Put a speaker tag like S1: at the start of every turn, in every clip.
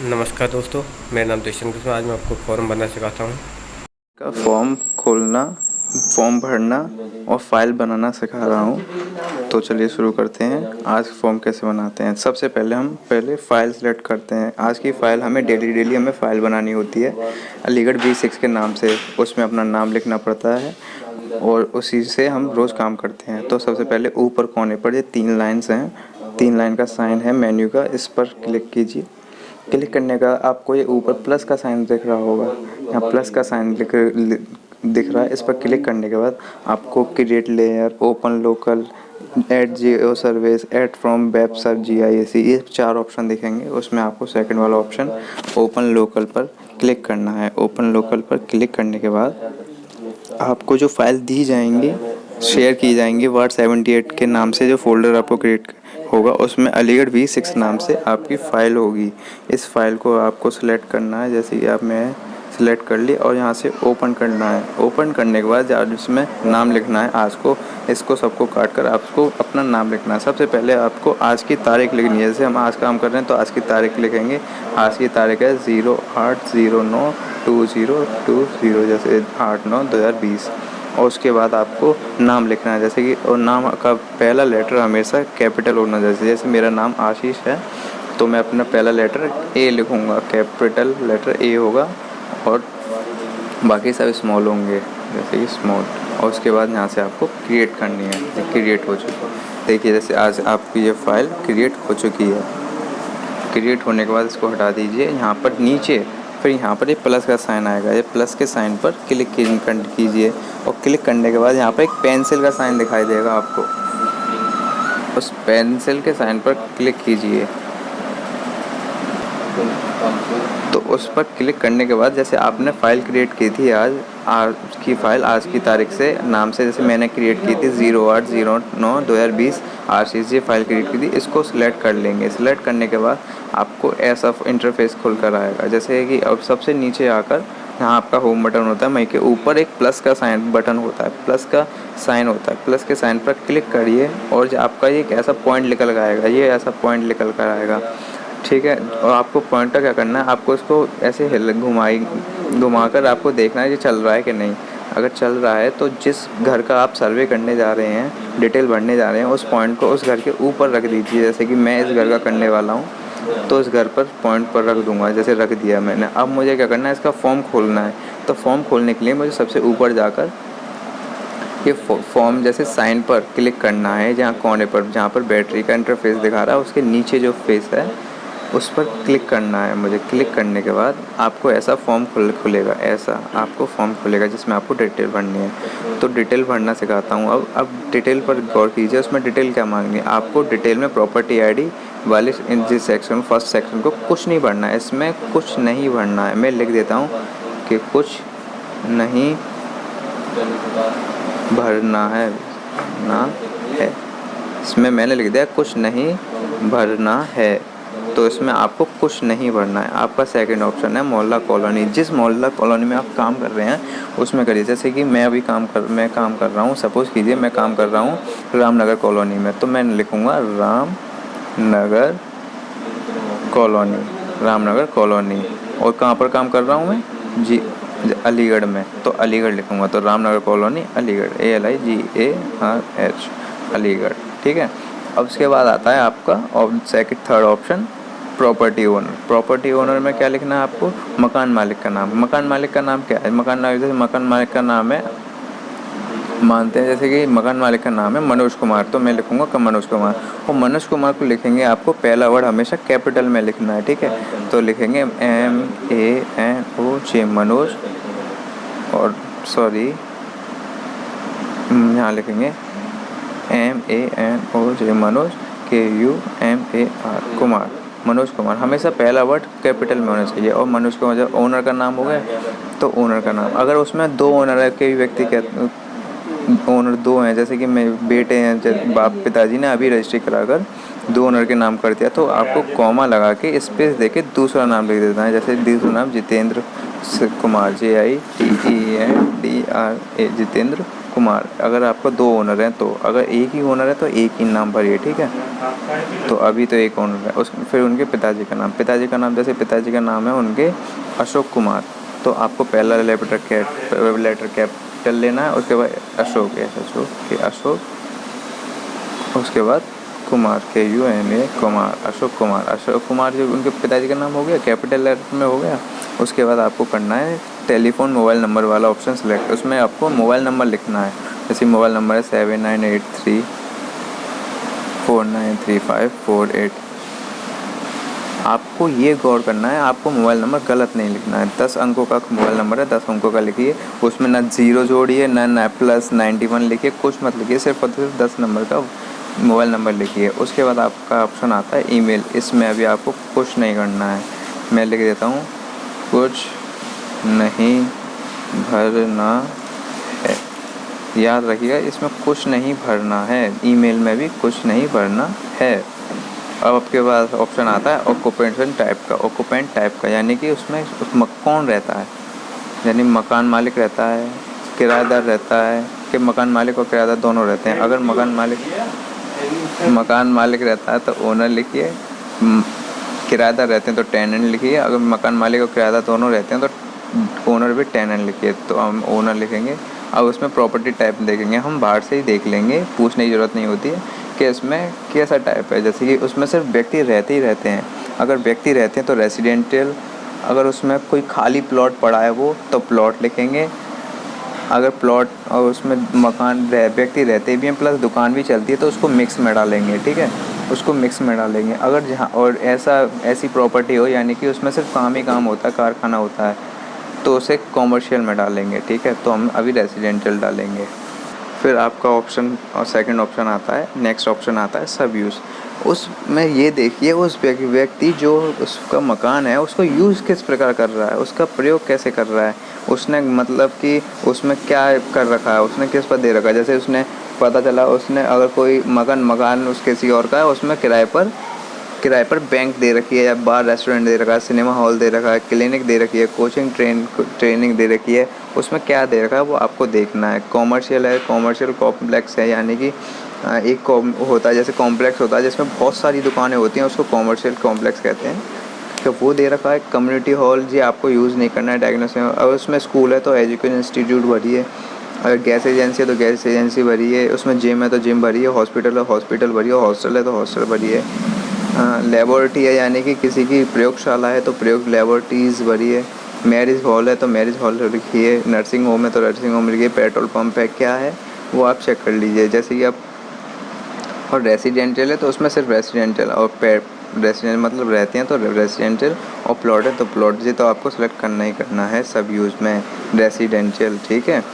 S1: नमस्कार दोस्तों, मेरा नाम दुष्यंत कृष्ण। आज मैं आपको फॉर्म भरना सिखाता हूँ।
S2: का फॉर्म खोलना, फॉर्म भरना और फाइल बनाना सिखा रहा हूँ। तो चलिए शुरू करते हैं। आज फॉर्म कैसे बनाते हैं। सबसे पहले हम फाइल सेलेक्ट करते हैं। आज की फ़ाइल हमें डेली हमें फ़ाइल बनानी होती है अलीगढ़ B6 के नाम से। उसमें अपना नाम लिखना पड़ता है और उसी से हम रोज़ काम करते हैं। तो सबसे पहले ऊपर कोने पर ये 3 लाइन्स हैं, 3 लाइन का साइन है मेन्यू का, इस पर क्लिक कीजिए। क्लिक करने का आपको ये ऊपर प्लस का साइन दिख रहा होगा, यहाँ प्लस का साइन दिख रहा है। इस पर क्लिक करने के बाद आपको create layer, open local, add Jio service, add from web search GIS, ये 4 ऑप्शन दिखेंगे। उसमें आपको सेकंड वाला ऑप्शन ओपन लोकल पर क्लिक करना है। ओपन लोकल पर क्लिक करने के बाद आपको जो फाइल दी जाएंगी, शेयर की जाएंगी वार्ड 78 के नाम से, जो फोल्डर आपको क्रिएट होगा उसमें अलीगढ़ B6 नाम से आपकी फ़ाइल होगी। इस फाइल को आपको सिलेक्ट करना है, जैसे कि आप मैं सिलेक्ट कर ली और यहाँ से ओपन करना है। ओपन करने के बाद इसमें नाम लिखना है आज को, इसको सबको काट कर आपको अपना नाम लिखना है। सबसे पहले आपको आज की तारीख लिखनी है। जैसे हम आज काम कर रहे हैं तो आज की तारीख लिखेंगे। आज की तारीख है 08/09/2020, जैसे 8/9/2020। और उसके बाद आपको नाम लिखना है, जैसे कि और नाम का पहला लेटर हमेशा कैपिटल होना चाहिए। जैसे मेरा नाम आशीष है तो मैं अपना पहला लेटर A लिखूँगा, कैपिटल लेटर A होगा और बाकी सब स्मॉल होंगे, जैसे कि स्मॉल। और उसके बाद यहाँ से आपको क्रिएट करनी है। क्रिएट हो चुकी है, देखिए जैसे आज आपकी ये फाइल क्रिएट हो चुकी है। क्रिएट होने के बाद इसको हटा दीजिए। यहाँ पर नीचे फिर यहाँ पर एक प्लस का साइन आएगा, ये प्लस के साइन पर क्लिक कीजिए और क्लिक करने के बाद यहाँ पर एक पेंसिल का साइन दिखाई देगा आपको, उस पेंसिल के साइन पर क्लिक कीजिए। तो उस पर क्लिक करने के बाद जैसे आपने फ़ाइल क्रिएट की थी आज की फ़ाइल आज की तारीख से नाम से, जैसे मैंने क्रिएट की थी 08/09/2020 आशीष जी फ़ाइल क्रिएट की थी, इसको सिलेक्ट कर लेंगे। सिलेक्ट करने के बाद आपको ऐसा इंटरफेस खुल कर आएगा, जैसे कि अब सबसे नीचे आकर यहाँ आपका होम बटन होता है, वहीं के ऊपर एक प्लस का साइन बटन होता है, प्लस का साइन होता है। प्लस के साइन पर क्लिक करिए और आपका ये एक ऐसा पॉइंट निकल कर आएगा, ये ऐसा पॉइंट निकल कर आएगा, ठीक है। और आपको पॉइंट का क्या करना है, आपको इसको ऐसे घुमाकर आपको देखना है ये चल रहा है कि नहीं। अगर चल रहा है तो जिस घर का आप सर्वे करने जा रहे हैं, डिटेल भरने जा रहे हैं, उस पॉइंट को उस घर के ऊपर रख दीजिए। जैसे कि मैं इस घर का करने वाला हूँ तो इस घर पर पॉइंट पर रख दूंगा, जैसे रख दिया मैंने। अब मुझे क्या करना है, इसका फॉर्म खोलना है। तो फॉर्म खोलने के लिए मुझे सबसे ऊपर जाकर ये फॉर्म जैसे साइन पर क्लिक करना है, जहाँ कोने पर जहाँ पर बैटरी का इंटरफेस दिखा रहा है उसके नीचे जो फेस है उस पर क्लिक करना है मुझे। क्लिक करने के बाद आपको ऐसा फॉर्म खुलेगा, ऐसा आपको फॉर्म खुलेगा जिसमें आपको डिटेल भरनी है। तो डिटेल भरना सिखाता हूँ। अब डिटेल पर गौर कीजिए, उसमें डिटेल क्या मांगनी है आपको। डिटेल में प्रॉपर्टी ID वाले जिस सेक्शन, फर्स्ट सेक्शन को कुछ नहीं भरना है, इसमें कुछ नहीं भरना है। मैं लिख देता हूँ कि कुछ नहीं भरना है इसमें मैंने लिख दिया कुछ नहीं भरना है। तो इसमें आपको कुछ नहीं भरना है। आपका सेकंड ऑप्शन है मोहल्ला कॉलोनी। जिस मोहल्ला कॉलोनी में आप काम कर रहे हैं उसमें करिए। जैसे कि मैं काम कर रहा हूँ, सपोज़ कीजिए मैं काम कर रहा हूँ रामनगर कॉलोनी में, तो मैं लिखूँगा रामनगर कॉलोनी। और कहाँ पर काम कर रहा हूँ मैं, जी अलीगढ़ में, तो अलीगढ़ लिखूँगा। तो रामनगर कॉलोनी अलीगढ़, ALIGARH अलीगढ़, ठीक है। अब उसके बाद आता है आपका और third option property owner. Property owner में क्या लिखना है आपको, मकान मालिक का नाम। मकान मालिक का नाम क्या है, मकान मालिक का नाम है, मानते हैं जैसे कि मकान मालिक का नाम है मनोज कुमार, तो मैं लिखूँगा मनोज कुमार। और मनोज कुमार को लिखेंगे आपको पहला वर्ड हमेशा कैपिटल में लिखना है, ठीक है। तो लिखेंगे MANOJ मनोज, और सॉरी यहाँ लिखेंगे MANOJ मनोज, KUMAR कुमार, मनोज कुमार। हमेशा पहला वर्ड कैपिटल में होना चाहिए। और मनोज कुमार जब ओनर का नाम हो गया तो ओनर का नाम। अगर उसमें 2 ओनर है, कोई व्यक्ति के ओनर 2 हैं, जैसे कि मैं बेटे हैं, पिताजी ने अभी रजिस्ट्री कराकर 2 ओनर के नाम कर दिया, तो आपको कॉमा लगा के स्पेस दे के दूसरा नाम लिख देना है। जैसे दूसरा नाम जितेंद्र कुमार, JITENDRA जितेंद्र कुमार। अगर आपको 2 ओनर हैं तो अगर एक ही ओनर है तो एक ही नाम भरिए, ठीक है। तो अभी तो एक ओनर है, उस फिर उनके पिताजी का नाम, जैसे पिताजी का नाम है उनके अशोक कुमार, तो आपको पहला लेटर कैपिटल लेना है, उसके बाद अशोक के अशोक, उसके बाद कुमार KUMA कुमार, अशोक कुमार जो उनके पिताजी का नाम हो गया, कैपिटल लेटर में हो गया। उसके बाद आपको करना है टेलीफोन मोबाइल नंबर वाला ऑप्शन सेलेक्ट, उसमें आपको मोबाइल नंबर लिखना है। जैसे मोबाइल नंबर है 7983493548। आपको ये गौर करना है, आपको मोबाइल नंबर गलत नहीं लिखना है। 10 अंकों का मोबाइल नंबर है, 10 अंकों का लिखिए, उसमें ना 0 जोड़िए ना +91 लिखिए, कुछ मत लिखिए, सिर्फ और सिर्फ 10 नंबर का मोबाइल नंबर लिखिए। उसके बाद आपका ऑप्शन आता है ईमेल, इसमें अभी आपको कुछ नहीं करना है, मैं लिख देता हूँ कुछ नहीं भरना है। याद रखिएगा इसमें कुछ नहीं भरना है, ईमेल में भी कुछ नहीं भरना है। अब आपके पास ऑप्शन आता है ऑक्यूपेंट टाइप का, यानी कि उसमें कौन रहता है, यानी मकान मालिक रहता है, किराएदार रहता है, कि मकान मालिक और किराएदार दोनों रहते हैं। अगर मकान मालिक रहता है तो ओनर लिखिए, किराएदार रहते हैं तो टेनेंट लिखिए। अगर मकान मालिक और किराएदार दोनों रहते हैं तो ओनर भी टेनेंट लिखिए, तो हम ओनर लिखेंगे। अब उसमें प्रॉपर्टी टाइप देखेंगे, हम बाहर से ही देख लेंगे, पूछने की ज़रूरत नहीं होती है कि इसमें कैसा टाइप है। जैसे कि उसमें सिर्फ व्यक्ति रहते ही रहते हैं, अगर व्यक्ति रहते हैं तो रेसिडेंशियल, अगर उसमें कोई खाली प्लॉट पड़ा है वो तो प्लॉट लिखेंगे। अगर प्लॉट और उसमें व्यक्ति रहते भी हैं प्लस दुकान भी चलती है तो उसको मिक्स में डालेंगे, ठीक है, उसको मिक्स में डालेंगे। अगर जहाँ और ऐसी प्रॉपर्टी हो यानी कि उसमें सिर्फ काम ही काम होता है, कारखाना होता है, तो उसे कॉमर्शियल में डालेंगे, ठीक है। तो हम अभी रेसिडेंशियल डालेंगे। फिर आपका ऑप्शन और सेकंड ऑप्शन आता है, नेक्स्ट ऑप्शन आता है सब यूज़। उसमें ये देखिए उस व्यक्ति जो उसका मकान है उसको यूज़ किस प्रकार कर रहा है, उसका प्रयोग कैसे कर रहा है, उसने मतलब कि उसमें क्या कर रखा है, उसने किस पर दे रखा है। जैसे उसने पता चला उसने अगर कोई मकान उस किसी और का है, उसमें किराए पर बैंक दे रखी है, या बार रेस्टोरेंट दे रखा है, सिनेमा हॉल दे रखा है, क्लिनिक दे रखी है, ट्रेनिंग दे रखी है, उसमें क्या दे रखा है वो आपको देखना है। कॉमर्शियल कॉम्प्लेक्स है, यानी कि एक होता है जैसे कॉम्प्लेक्स होता है जिसमें बहुत सारी दुकानें होती हैं, उसको कॉमर्शियल कॉम्प्लेक्स कहते हैं, तो वो दे रखा है। कम्युनिटी हॉल जी आपको यूज़ नहीं करना है डायग्नोसिस में। अगर उसमें स्कूल है तो एजुकेशन इंस्टीट्यूट भरिए, अगर गैस एजेंसी है तो गैस एजेंसी भरिए, उसमें जिम है तो जिम भरिए, हॉस्पिटल है हॉस्पिटल भरिए, हॉस्टल है तो हॉस्टल भरिए, लेबोरेटरी है यानी कि किसी की प्रयोगशाला है तो प्रयोग लेबोरेटरीज़ भरिए, मैरिज हॉल है तो मैरिज हॉल लिखिए, नर्सिंग होम है तो नर्सिंग होम लिखिए, पेट्रोल पंप है क्या है वो आप चेक कर लीजिए। जैसे कि आप और रेसिडेंशियल है तो उसमें सिर्फ रेसिडेंशियल और रेसिडेंशियल मतलब रहते हैं तो रेसिडेंशियल, और प्लॉट है तो प्लॉट जी तो आपको सेलेक्ट करना ही करना है सब यूज़ में रेसिडेंशियल, ठीक है।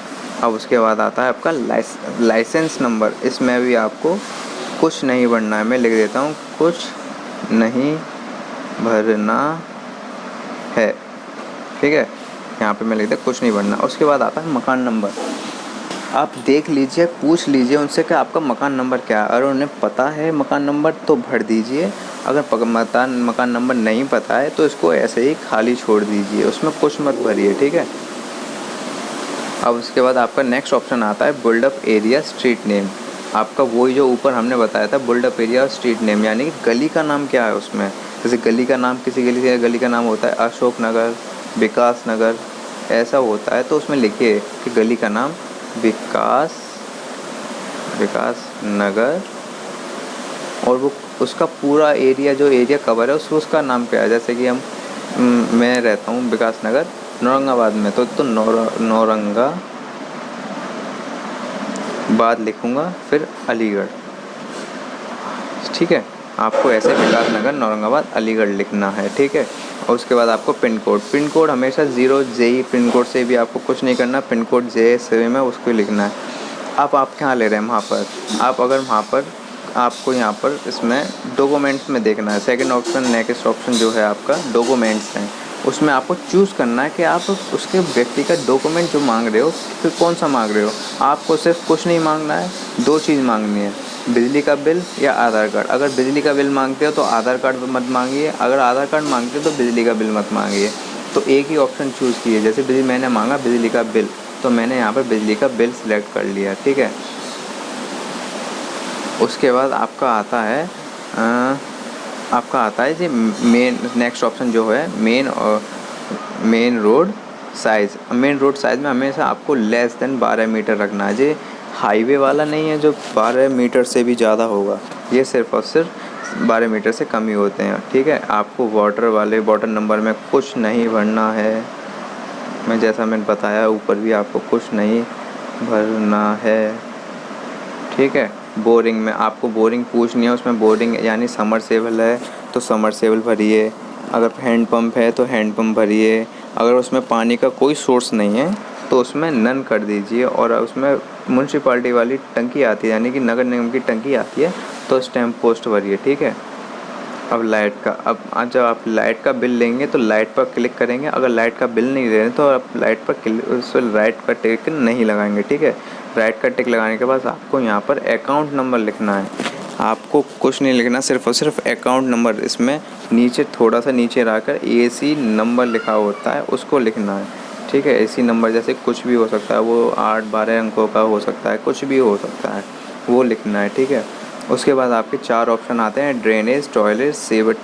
S2: अब उसके बाद आता है आपका लाइसेंस नंबर, इसमें भी आपको कुछ नहीं भरना है, मैं लिख देता हूँ कुछ नहीं भरना है, ठीक है, यहाँ पे मैं लिख देता कुछ नहीं भरना। उसके बाद आता है मकान नंबर, आप देख लीजिए, पूछ लीजिए उनसे कि आपका मकान नंबर क्या है। अगर उन्हें पता है मकान नंबर तो भर दीजिए, अगर मकान नंबर नहीं पता है तो इसको ऐसे ही खाली छोड़ दीजिए, उसमें कुछ मत भरिए, ठीक है। अब उसके बाद आपका नेक्स्ट ऑप्शन आता है बिल्डअप एरिया स्ट्रीट नेम, आपका वही जो ऊपर हमने बताया था बिल्डअप एरिया स्ट्रीट नेम, यानी कि गली का नाम क्या है उसमें। जैसे गली का नाम किसी गली का नाम होता है अशोक नगर, विकास नगर, ऐसा होता है तो उसमें लिखिए कि गली का नाम विकास नगर, और वो उसका पूरा एरिया जो एरिया कवर है उसका नाम क्या है। जैसे कि मैं रहता हूँ विकास नगर नौरंगाबाद में, तो नौरंगाबाद लिखूँगा, फिर अलीगढ़, ठीक है। आपको ऐसे विकास नगर नौरंगाबाद अलीगढ़ लिखना है, ठीक है। और उसके बाद आपको पिन कोड हमेशा 0 JE पिन कोड से भी आपको कुछ नहीं करना, पिन कोड JE में उसको लिखना है। आप कहाँ ले रहे हैं वहाँ पर, आप अगर वहाँ पर आपको यहाँ पर इसमें डॉक्यूमेंट्स में देखना है, सेकंड ऑप्शन नेक्स्ट ऑप्शन जो है आपका डॉक्यूमेंट्स हैं, उसमें आपको चूज़ करना है कि आप उसके व्यक्ति का डॉक्यूमेंट जो मांग रहे हो फिर कौन सा मांग रहे हो। आपको सिर्फ कुछ नहीं मांगना है, 2 चीज़ मांगनी है, बिजली का बिल या आधार कार्ड। अगर बिजली का बिल मांगते हो तो आधार कार्ड मत मांगिए, अगर आधार कार्ड मांगते हो तो बिजली का बिल मत मांगिए, तो एक ही ऑप्शन चूज़ कीजिए। जैसे मैंने मांगा बिजली का बिल, तो तो मैंने यहाँ पर बिजली का बिल सिलेक्ट कर लिया, ठीक है। उसके बाद आपका आता है जी मेन, नेक्स्ट ऑप्शन जो है main road size. Main road size में हमेशा आपको लेस देन 12 मीटर रखना है जी। हाईवे वाला नहीं है जो 12 मीटर से भी ज़्यादा होगा, ये सिर्फ और सिर्फ 12 मीटर से कम ही होते हैं, ठीक है। आपको वाटर नंबर में कुछ नहीं भरना है, मैं जैसा मैंने बताया ऊपर भी आपको कुछ नहीं भरना है, ठीक है। बोरिंग में आपको बोरिंग पूछनी है, उसमें बोरिंग यानी समरसेबल है तो समरसेबल भरिए, अगर हैंड पंप है तो हैंड पंप भरिए, अगर उसमें पानी का कोई सोर्स नहीं है तो उसमें नन कर दीजिए, और उसमें म्यूनसिपाल्टी वाली टंकी आती है यानी कि नगर निगम की टंकी आती है तो स्टैम्प पोस्ट भरिए, ठीक है। अब लाइट का, अब जब आप लाइट का बिल लेंगे तो लाइट पर क्लिक करेंगे, अगर लाइट का बिल नहीं दे रहे तो आप लाइट पर उस लाइट का टिक नहीं लगाएंगे, ठीक है। लाइट का टिक लगाने के बाद आपको यहाँ पर अकाउंट नंबर लिखना है, आपको कुछ नहीं लिखना, सिर्फ और सिर्फ अकाउंट नंबर। इसमें नीचे थोड़ा सा नीचे रहकर AC नंबर लिखा होता है उसको लिखना है, ठीक है। AC नंबर जैसे कुछ भी हो सकता है, वो 8-12 अंकों का हो सकता है, कुछ भी हो सकता है, वो लिखना है, ठीक है। उसके बाद आपके 4 ऑप्शन आते हैं, drainage, toilet, septic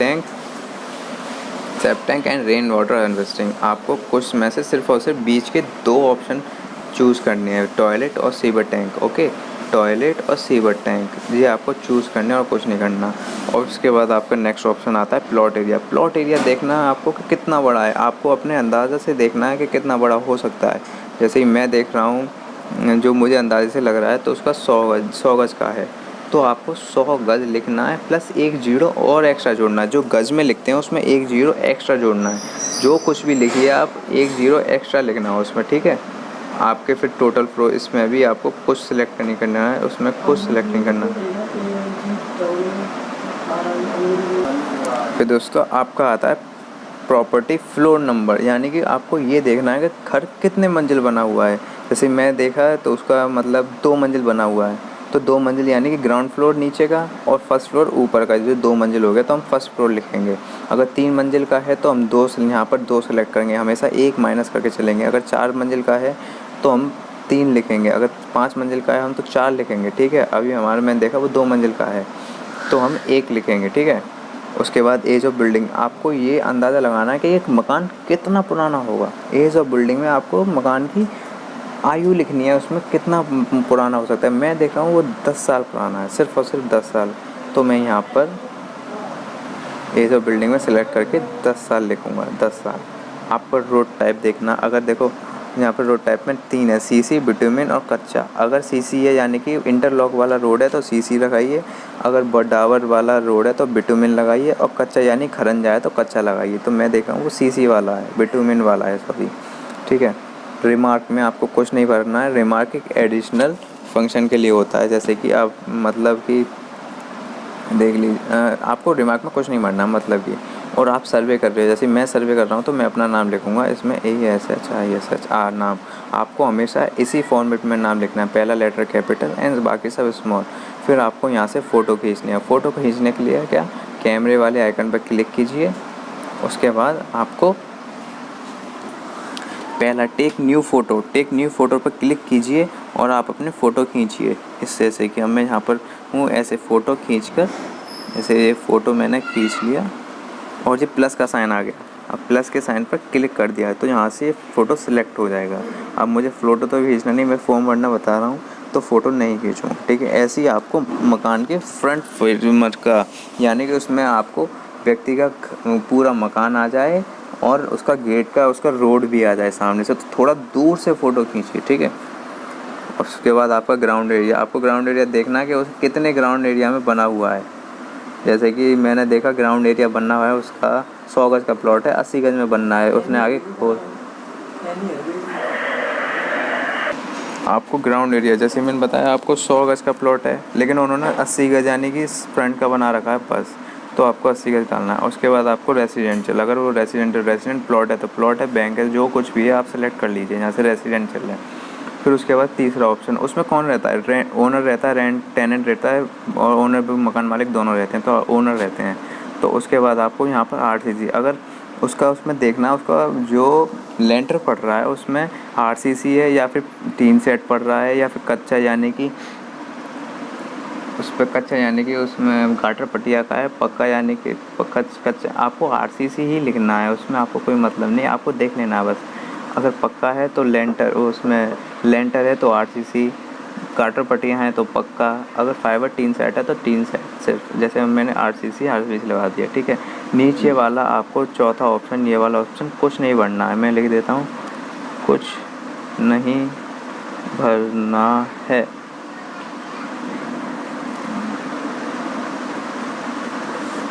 S2: tank and rain water harvesting. आपको कुछ में से सिर्फ और सिर्फ बीच के 2 ऑप्शन चूज़ करने हैं, टॉयलेट और सीवर टैंक, ओके। टॉयलेट और सीवर टैंक ये आपको चूज़ करना है और कुछ नहीं करना। और उसके बाद आपका नेक्स्ट ऑप्शन आता है प्लॉट एरिया। प्लॉट एरिया देखना है आपको कि कितना बड़ा है, आपको अपने अंदाज़े से देखना है कि कितना बड़ा हो सकता है। जैसे ही मैं देख रहा हूँ, जो मुझे अंदाजे से लग रहा है तो उसका 100 गज का है, तो आपको 100 गज लिखना है प्लस 1 जीरो और एक्स्ट्रा जोड़ना है। जो गज में लिखते हैं उसमें 1 जीरो एक्स्ट्रा जोड़ना है, जो कुछ भी लिखिए आप 1 जीरो एक्स्ट्रा लिखना है उसमें, ठीक है। आपके फिर टोटल फ्लो, इसमें भी आपको कुछ सिलेक्ट नहीं करना है, उसमें कुछ सिलेक्ट नहीं करना। फिर दोस्तों आपका आता है प्रॉपर्टी फ्लोर नंबर, यानी कि आपको ये देखना है कि घर कितने मंजिल बना हुआ है। जैसे मैं देखा है तो उसका मतलब 2 मंजिल बना हुआ है, तो 2 मंजिल यानी कि ग्राउंड फ्लोर नीचे का और फर्स्ट फ्लोर ऊपर का, जो 2 मंजिल हो गया तो हम फर्स्ट फ्लोर लिखेंगे। अगर 3 मंजिल का है तो हम यहाँ पर 2 सेलेक्ट करेंगे, हमेशा 1 माइनस करके चलेंगे। अगर 4 मंजिल का है तो हम 3 लिखेंगे, अगर 5 मंजिल का है हम तो 4 लिखेंगे, ठीक है। अभी हमारे मैंने देखा वो 2 मंजिल का है तो हम 1 लिखेंगे, ठीक है। उसके बाद एज ऑफ बिल्डिंग, आपको ये अंदाज़ा लगाना है कि एक मकान कितना पुराना होगा। एज ऑफ बिल्डिंग में आपको मकान की आयु लिखनी है, उसमें कितना पुराना हो सकता है। मैं देख रहा हूँ वो 10 साल पुराना है, सिर्फ और सिर्फ 10 साल, तो मैं यहाँ पर एज ऑफ बिल्डिंग में सेलेक्ट करके 10 साल लिखूँगा, 10 साल। आप पर रोड टाइप देखना, अगर देखो यहाँ पर रोड टाइप में 3 है, सीसी, बिटुमिन और कच्चा। अगर सीसी है यानी कि इंटरलॉक वाला रोड है तो सीसी लगाइए, अगर डावर वाला रोड है तो बिटुमिन लगाइए, और कच्चा यानी खरंजा है तो कच्चा लगाइए। तो मैं देख रहा हूँ वो सीसी वाला है, बिटुमिन वाला है सभी, ठीक है। रिमार्क में आपको कुछ नहीं भरना है, रिमार्क एक एडिशनल फंक्शन के लिए होता है, जैसे कि आप मतलब कि देख लीजिए, आपको रिमार्क में कुछ नहीं भरना मतलब कि। और आप सर्वे कर रहे हो, जैसे मैं सर्वे कर रहा हूँ तो मैं अपना नाम लिखूँगा, इसमें ASHISHR नाम। आपको हमेशा इसी फॉर्मेट में नाम लिखना है, पहला लेटर कैपिटल एंड बाकी सब स्मॉल। फिर आपको यहाँ से फ़ोटो खींचनी है। फ़ोटो खींचने के लिए क्या, कैमरे वाले आइकन पर क्लिक कीजिए, उसके बाद आपको पहला टेक न्यू फ़ोटो पर क्लिक कीजिए और आप अपने फ़ोटो खींचिए। इससे ऐसे कि मैं यहाँ पर हूँ, ऐसे फ़ोटो खींचकर, ऐसे ये फ़ोटो मैंने खींच लिया और ये प्लस का साइन आ गया। अब प्लस के साइन पर क्लिक कर दिया है तो यहाँ से फ़ोटो सिलेक्ट हो जाएगा। अब मुझे फ़ोटो तो खींचना नहीं, मैं फॉर्म भरना बता रहा हूँ तो फ़ोटो नहीं खींचूँ, ठीक है। ऐसे ही आपको मकान के फ्रंट फ्रेम का, यानी कि उसमें आपको व्यक्ति का पूरा मकान आ जाए और उसका गेट का, उसका रोड भी आ जाए सामने से, तो थोड़ा दूर से फ़ोटो खींचिए, ठीक है। उसके बाद आपका ग्राउंड एरिया, आपको ग्राउंड एरिया देखना है कि उस कितने ग्राउंड एरिया में बना हुआ है। जैसे कि मैंने देखा ग्राउंड एरिया बनना हुआ है उसका 100 गज का प्लॉट है, 80 गज में बनना है, उसने आगे आपको ग्राउंड एरिया, जैसे मैंने बताया आपको 100 गज का प्लॉट है, लेकिन उन्होंने 80 गज यानी कि फ्रंट का बना रखा है बस, तो आपको 80 गज डालना है। उसके बाद आपको रेसिडेंशियल, अगर वो रेसिडेंट प्लॉट है तो प्लॉट है, बैंक है, जो कुछ भी है आप सेलेक्ट कर लीजिए, यहाँ से रेसिडेंशियल है। फिर उसके बाद तीसरा ऑप्शन, उसमें कौन रहता है, ओनर रहता है, टेनेंट रहता है, और ओनर भी मकान मालिक दोनों रहते हैं, तो ओनर रहते हैं। तो उसके बाद आपको यहाँ पर RCC, अगर उसका उसमें देखना, उसका जो लेंटर पड़ रहा है उसमें आरसीसी है या फिर टीन सेट पड़ रहा है या फिर कच्चा, यानी कि उस पर कच्चा यानी कि उसमें गाटर पटिया का है, पक्का यानी कि कच्चा। आपको आरसीसी ही लिखना है, उसमें आपको कोई मतलब नहीं, आपको देख लेना है बस। अगर पक्का है तो लेंटर, उसमें लेंटर है तो आरसीसी, गाटर पटिया है तो पक्का, अगर फाइबर टीन सेट है तो टीन सेट सिर्फ, जैसे मैंने आरसीसी लगा दिया, ठीक है। नीचे वाला आपको चौथा ऑप्शन, ये वाला ऑप्शन, कुछ नहीं भरना है, मैं लिख देता हूँ, कुछ नहीं भरना है।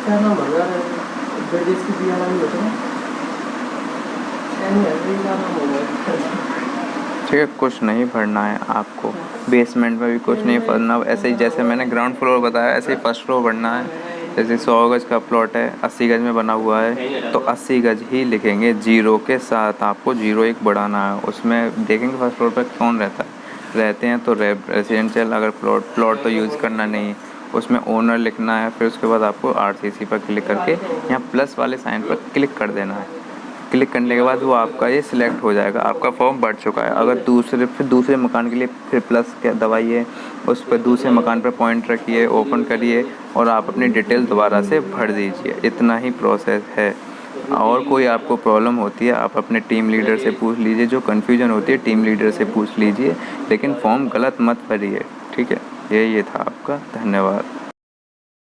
S3: क्या नाम भर रहा है ब्रिटिश की दिया वाली होता है, क्या नाम होगा।
S2: ठीक है, कुछ नहीं भरना है आपको, बेसमेंट में भी कुछ नहीं भरना। ऐसे ही जैसे मैंने ग्राउंड फ्लोर बताया, ऐसे ही फर्स्ट फ्लोर भरना है। जैसे 100 गज का प्लॉट है, 80 गज में बना हुआ है तो 80 गज ही लिखेंगे, जीरो के साथ आपको 01 बढ़ाना है। उसमें देखेंगे फर्स्ट फ्लोर पर कौन रहता है, रहते हैं तो रेजिडेंशियल, अगर प्लॉट तो यूज़ करना नहीं, उसमें ओनर लिखना है। फिर उसके बाद आपको आरसीसी पर क्लिक करके यहाँ प्लस वाले साइन पर क्लिक कर देना है। क्लिक करने के बाद वो आपका ये सिलेक्ट हो जाएगा, आपका फॉर्म बढ़ चुका है। अगर दूसरे मकान के लिए फिर प्लस क्या दबाइए, उस पर दूसरे मकान पर पॉइंट रखिए, ओपन करिए और आप अपनी डिटेल दोबारा से भर दीजिए। इतना ही प्रोसेस है। और कोई आपको प्रॉब्लम होती है आप अपने टीम लीडर से पूछ लीजिए, जो कन्फ्यूजन होती है टीम लीडर से पूछ लीजिए, लेकिन फॉर्म गलत मत भरिए, ठीक है। ये था आपका, धन्यवाद।